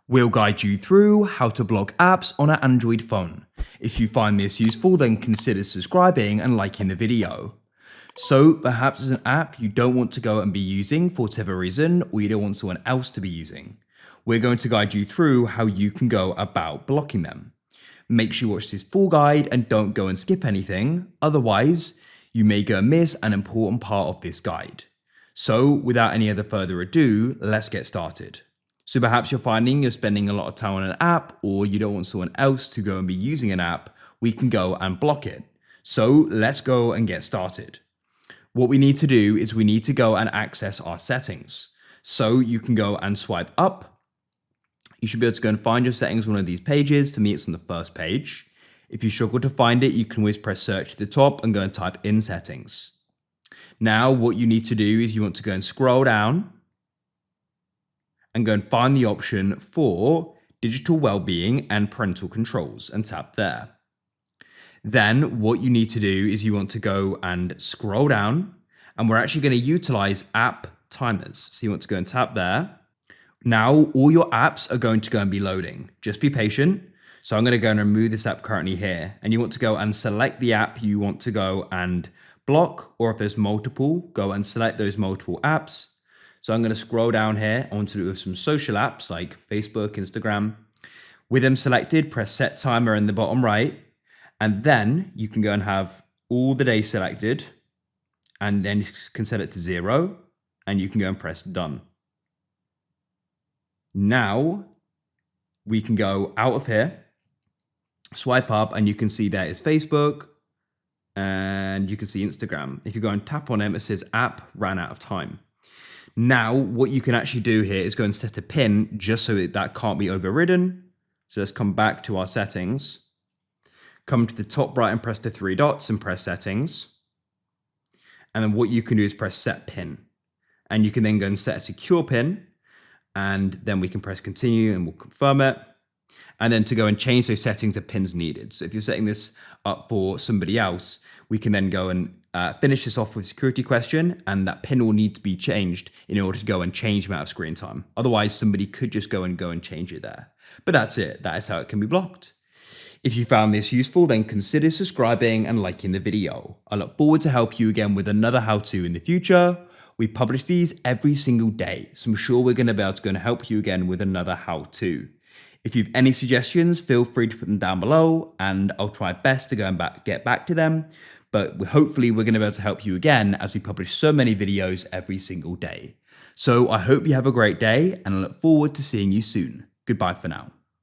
We'll guide you through how to block apps on an Android phone. If you find this useful, then consider subscribing and liking the video. So perhaps there's an app you don't want to go and be using for whatever reason, or you don't want someone else to be using. We're going to guide you through how you can go about blocking them. Make sure you watch this full guide and don't go and skip anything, otherwise you may go and miss an important part of this guide. So without any other further ado, let's get started. So perhaps you're finding you're spending a lot of time on an app, or you don't want someone else to go and be using an app, we can go and block it. So let's go and get started. What we need to do is we need to go and access our settings. So you can go and swipe up. You should be able to go and find your settings on one of these pages. For me, it's on the first page. If you struggle to find it, you can always press search at the top and go and type in settings. Now, what you need to do is you want to go and scroll down and go and find the option for digital well-being and parental controls and tap there. Then what you need to do is you want to go and scroll down, and we're actually going to utilize app timers. So you want to go and tap there. Now all your apps are going to go and be loading. Just be patient. So I'm going to go and remove this app currently here, and you want to go and select the app you want to go and block, or if there's multiple, go and select those multiple apps. So I'm going to scroll down here. I want to do with some social apps like Facebook, Instagram. With them selected, press set timer in the bottom right. And then you can go and have all the days selected. And then you can set it to 0. And you can go and press done. Now we can go out of here, swipe up, and you can see there is Facebook. And you can see Instagram. If you go and tap on them, it says app ran out of time. Now, what you can actually do here is go and set a pin just so that can't be overridden. So let's come back to our settings. Come to the top right and press the 3 dots and press settings. And then what you can do is press set pin. And you can then go and set a secure pin. And then we can press continue and we'll confirm it. And then to go and change those settings to pins needed. So if you're setting this up for somebody else, we can then go and finish this off with a security question, and that pin will need to be changed in order to go and change the amount of screen time. Otherwise, somebody could just go and change it there. But that's it. That is how it can be blocked. If you found this useful, then consider subscribing and liking the video. I look forward to help you again with another how-to in the future. We publish these every single day, so I'm sure we're going to be able to go and help you again with another how-to. If you have any suggestions, feel free to put them down below, and I'll try best to go and get back to them. But hopefully we're going to be able to help you again as we publish so many videos every single day. So I hope you have a great day, and I look forward to seeing you soon. Goodbye for now.